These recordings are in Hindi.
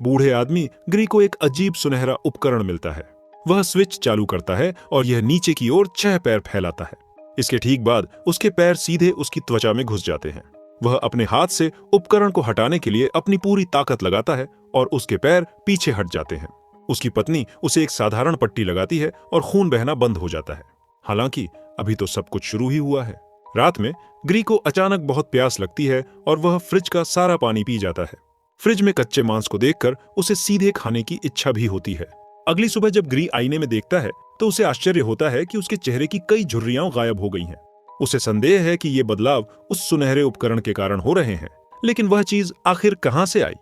बूढ़े आदमी ग्री को एक अजीब सुनहरा उपकरण मिलता है। वह स्विच चालू करता है और यह नीचे की ओर 6 पैर फैलाता है। इसके ठीक बाद उसके पैर सीधे उसकी त्वचा में घुस जाते हैं। वह अपने हाथ से उपकरण को हटाने के लिए अपनी पूरी ताकत लगाता है और उसके पैर पीछे हट जाते हैं। उसकी पत्नी उसे एक साधारण पट्टी लगाती है और खून बहना बंद हो जाता है। हालांकि अभी तो सब कुछ शुरू ही हुआ है। रात में ग्री को अचानक बहुत प्यास लगती है और वह फ्रिज का सारा पानी पी जाता है। फ्रिज में कच्चे मांस को देखकर उसे सीधे खाने की इच्छा भी होती है। अगली सुबह जब ग्री आईने में देखता है तो उसे आश्चर्य होता है कि उसके चेहरे की कई झुर्रियां गायब हो गई हैं। उसे संदेह है कि ये बदलाव उस सुनहरे उपकरण के कारण हो रहे हैं, लेकिन वह चीज आखिर कहां से आई?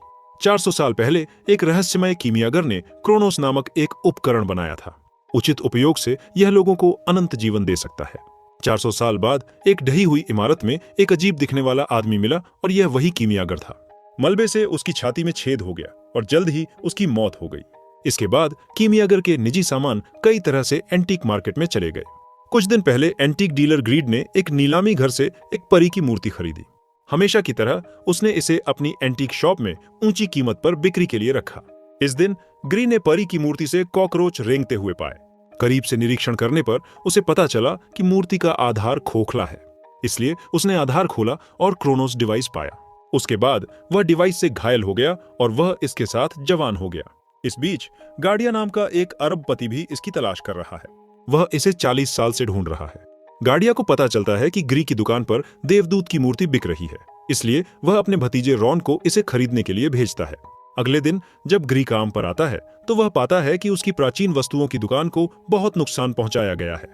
400 साल पहले एक रहस्यमय कीमियागर ने क्रोनोस नामक एक उपकरण बनाया था। उचित उपयोग से यह लोगों को अनंत जीवन दे सकता है। 400 साल बाद एक ढही हुई इमारत में एक अजीब दिखने वाला आदमी मिला और यह वही कीमियागर था। मलबे से उसकी छाती में छेद हो गया और जल्द ही उसकी मौत हो गई। इसके बाद कीमियागर के निजी सामान कई तरह से एंटीक मार्केट में चले गए। कुछ दिन पहले एंटीक डीलर ग्रीड ने एक नीलामी घर से एक परी की मूर्ति खरीदी। हमेशा की तरह उसने इसे अपनी एंटीक शॉप में ऊंची कीमत पर बिक्री के लिए रखा। इस दिन ग्री ने परी की मूर्ति से कॉकरोच रेंगते हुए पाए। करीब से निरीक्षण करने पर उसे पता चला कि मूर्ति का आधार खोखला है। इसलिए उसने आधार खोला और क्रोनोस डिवाइस पाया। उसके बाद वह डिवाइस से घायल हो गया और वह इसके साथ जवान हो गया। इस बीच गार्डिया नाम का एक अरबपति भी इसकी तलाश कर रहा है। वह इसे 40 साल से ढूंढ रहा है। गार्डिया को पता चलता है कि ग्री की दुकान पर देवदूत की मूर्ति बिक रही है, इसलिए वह अपने भतीजे रॉन को इसे खरीदने के लिए भेजता है। अगले दिन जब ग्री काम पर आता है तो वह पाता है कि उसकी प्राचीन वस्तुओं की दुकान को बहुत नुकसान पहुंचाया गया है।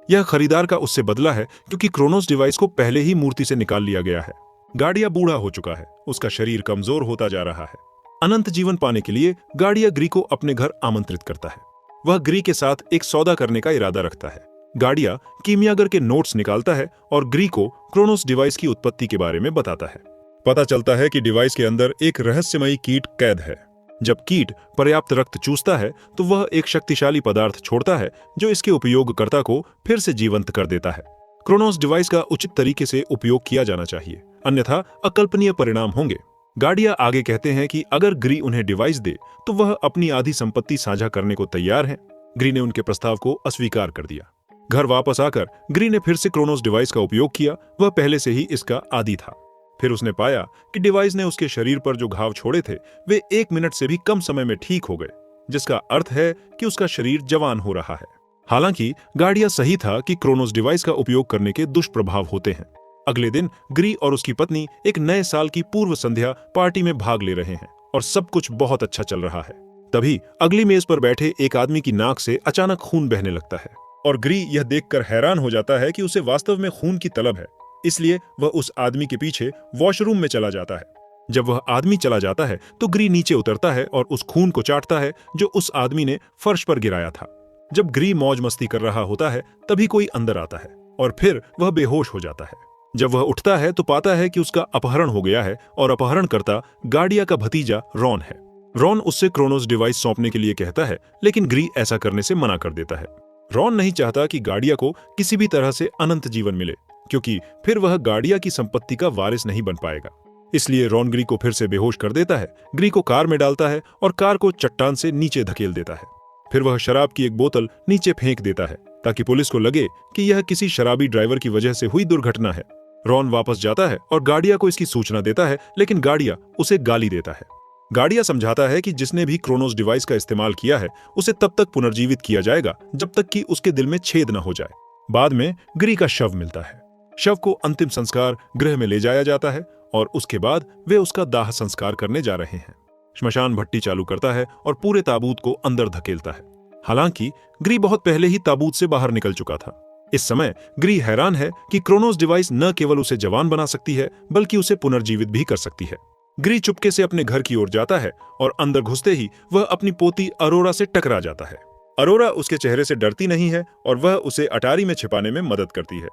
यह खरीदार का उससे बदला है, क्योंकि क्रोनोस डिवाइस को पहले ही मूर्ति से निकाल लिया गया है। गार्डिया बूढ़ा हो चुका है, उसका शरीर कमजोर होता जा रहा है। अनंत जीवन पाने के लिए गार्डिया ग्री को अपने घर आमंत्रित करता है। वह ग्री के साथ एक सौदा करने का इरादा रखता है। गार्डिया कीमियागर के नोट्स निकालता है और ग्री को क्रोनोस डिवाइस की उत्पत्ति के बारे में बताता है। पता चलता है कि डिवाइस के अंदर एक रहस्यमयी कीट कैद है। जब कीट पर्याप्त रक्त चूसता है तो वह एक शक्तिशाली पदार्थ छोड़ता है जो इसके उपयोगकर्ता को फिर से जीवंत कर देता है। क्रोनोस डिवाइस का उचित तरीके से उपयोग किया जाना चाहिए, अन्यथा अकल्पनीय परिणाम होंगे। गार्डिया आगे कहते हैं कि अगर ग्री उन्हें डिवाइस दे तो वह अपनी आधी संपत्ति साझा करने को तैयार हैं। ग्री ने उनके प्रस्ताव को अस्वीकार कर दिया। घर वापस आकर ग्री ने फिर से क्रोनोस डिवाइस का उपयोग किया। वह पहले से ही इसका आदी था। फिर उसने पाया कि डिवाइस ने उसके शरीर पर जो घाव छोड़े थे वे 1 मिनट से भी कम समय में ठीक हो गए, जिसका अर्थ है कि उसका शरीर जवान हो रहा है। हालांकि गार्डिया सही था कि क्रोनोस डिवाइस का उपयोग करने के दुष्प्रभाव होते हैं। अगले दिन ग्री और उसकी पत्नी एक नए साल की पूर्व संध्या पार्टी में भाग ले रहे हैं और सब कुछ बहुत अच्छा चल रहा है। तभी अगली मेज पर बैठे एक आदमी की नाक से अचानक खून बहने लगता है और ग्री यह देखकर हैरान हो जाता है कि उसे वास्तव में खून की तलब है। इसलिए वह उस आदमी के पीछे वॉशरूम में चला जाता है। जब वह आदमी चला जाता है तो ग्री नीचे उतरता है और उस खून को चाटता है जो उस आदमी ने फर्श पर गिराया था। जब ग्री मौज मस्ती कर रहा होता है तभी कोई अंदर आता है और फिर वह बेहोश हो जाता है। जब वह उठता है तो पाता है कि उसका अपहरण हो गया है और अपहरणकर्ता गार्डिया का भतीजा रॉन है। रॉन उससे क्रोनोस डिवाइस सौंपने के लिए कहता है, लेकिन ग्री ऐसा करने से मना कर देता है। रॉन नहीं चाहता कि गार्डिया को किसी भी तरह से अनंत जीवन मिले, क्योंकि फिर वह गार्डिया की संपत्ति का वारिस नहीं बन पाएगा। इसलिए रॉन ग्री को फिर से बेहोश कर देता है, ग्री को कार में डालता है और कार को चट्टान से नीचे धकेल देता है। फिर वह शराब की एक बोतल नीचे फेंक देता है ताकि पुलिस को लगे कि यह किसी शराबी ड्राइवर की वजह से हुई दुर्घटना है। रॉन वापस जाता है और गार्डिया को इसकी सूचना देता है, लेकिन गार्डिया उसे गाली देता है। गार्डिया समझाता है कि जिसने भी क्रोनोस डिवाइस का इस्तेमाल किया है उसे तब तक पुनर्जीवित किया जाएगा जब तक कि उसके दिल में छेद न हो जाए। बाद में ग्री का शव मिलता है। शव को अंतिम संस्कार गृह में ले जाया जाता है और उसके बाद वे उसका दाह संस्कार करने जा रहे हैं। श्मशान भट्टी चालू करता है और पूरे ताबूत को अंदर धकेलता है। हालांकि ग्री बहुत पहले ही ताबूत से बाहर निकल चुका था। इस समय ग्री हैरान है कि क्रोनोस डिवाइस न केवल उसे जवान बना सकती है बल्कि उसे पुनर्जीवित भी कर सकती है। ग्री चुपके से अपने घर की ओर जाता है और अंदर घुसते ही वह अपनी पोती अरोरा से टकरा जाता है। अरोरा उसके चेहरे से डरती नहीं है और वह उसे अटारी में छिपाने में मदद करती है।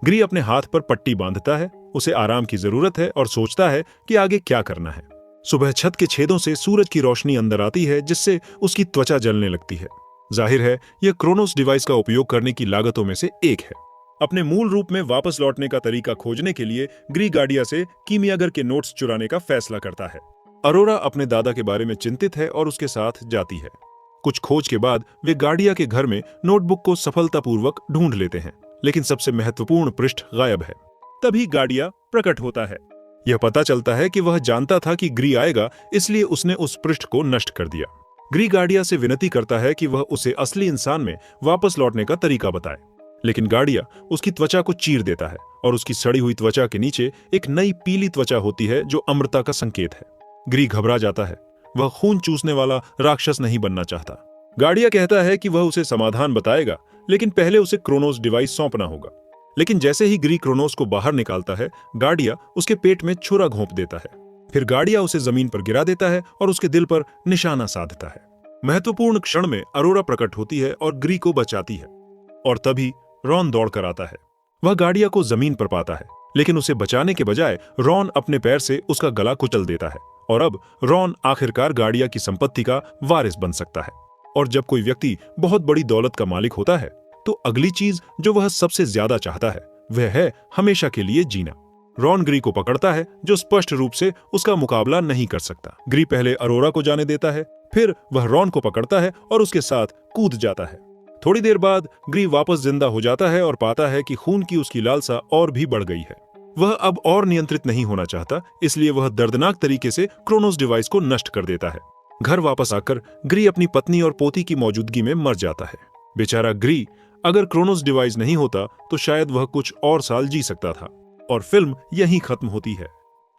ग्री अपने हाथ पर पट्टी बांधता है। उसे आराम की जरूरत है और सोचता है कि आगे क्या करना है। सुबह छत के छेदों से सूरज की रोशनी अंदर आती है, जिससे उसकी त्वचा जलने लगती है। जाहिर है यह क्रोनोस डिवाइस का उपयोग करने की लागतों में से एक है। अपने मूल रूप में वापस लौटने का तरीका खोजने के लिए ग्री गार्डिया से कीमियागर के नोट्स चुराने का फैसला करता है। अरोरा अपने दादा के बारे में चिंतित है और उसके साथ जाती है। कुछ खोज के बाद वे गार्डिया के घर में नोटबुक को सफलतापूर्वक ढूंढ लेते हैं, लेकिन सबसे महत्वपूर्ण पृष्ठ गायब है। तभी गार्डिया प्रकट होता है। यह पता चलता है कि वह जानता था कि ग्री आएगा, इसलिए उसने उस पृष्ठ को नष्ट कर दिया। ग्री गार्डिया से विनती करता है कि वह उसे असली इंसान में वापस लौटने का तरीका बताए, लेकिन गार्डिया उसकी त्वचा को चीर देता है और उसकी सड़ी हुई त्वचा के नीचे एक नई पीली त्वचा होती है जो अमरता का संकेत है। ग्री घबरा जाता है। वह खून चूसने वाला राक्षस नहीं बनना चाहता। गार्डिया कहता है कि वह उसे समाधान बताएगा, लेकिन पहले उसे क्रोनोस डिवाइस सौंपना होगा। लेकिन जैसे ही ग्री क्रोनोस को बाहर निकालता है, गार्डिया उसके पेट में छुरा घोंप देता है। फिर गार्डिया उसे जमीन पर गिरा देता है और उसके दिल पर निशाना साधता है। महत्वपूर्ण क्षण में अरोरा प्रकट होती है और ग्री को बचाती है, और तभी रॉन दौड़कर आता है। वह गार्डिया को जमीन पर पाता है, लेकिन उसे बचाने के बजाय रॉन अपने पैर से उसका गला कुचल देता है, और अब रॉन आखिरकार गार्डिया की संपत्ति का वारिस बन सकता है। और जब कोई व्यक्ति बहुत बड़ी दौलत का मालिक होता है, तो अगली चीज जो वह सबसे ज्यादा चाहता है वह है हमेशा के लिए जीना। रॉन ग्री को पकड़ता है, जो स्पष्ट रूप से उसका मुकाबला नहीं कर सकता। ग्री पहले अरोरा को जाने देता है, फिर वह रॉन को पकड़ता है और उसके साथ कूद जाता है। थोड़ी देर बाद ग्री वापस जिंदा हो जाता है और पाता है कि खून की उसकी लालसा और भी बढ़ गई है। वह अब और नियंत्रित नहीं होना चाहता, इसलिए वह दर्दनाक तरीके से क्रोनोस डिवाइस को नष्ट कर देता है। घर वापस आकर ग्री अपनी पत्नी और पोती की मौजूदगी में मर जाता है। बेचारा ग्री, अगर क्रोनोस डिवाइस नहीं होता तो शायद वह कुछ और साल जी सकता था। और फिल्म यहीं खत्म होती है।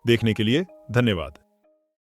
देखने के लिए धन्यवाद।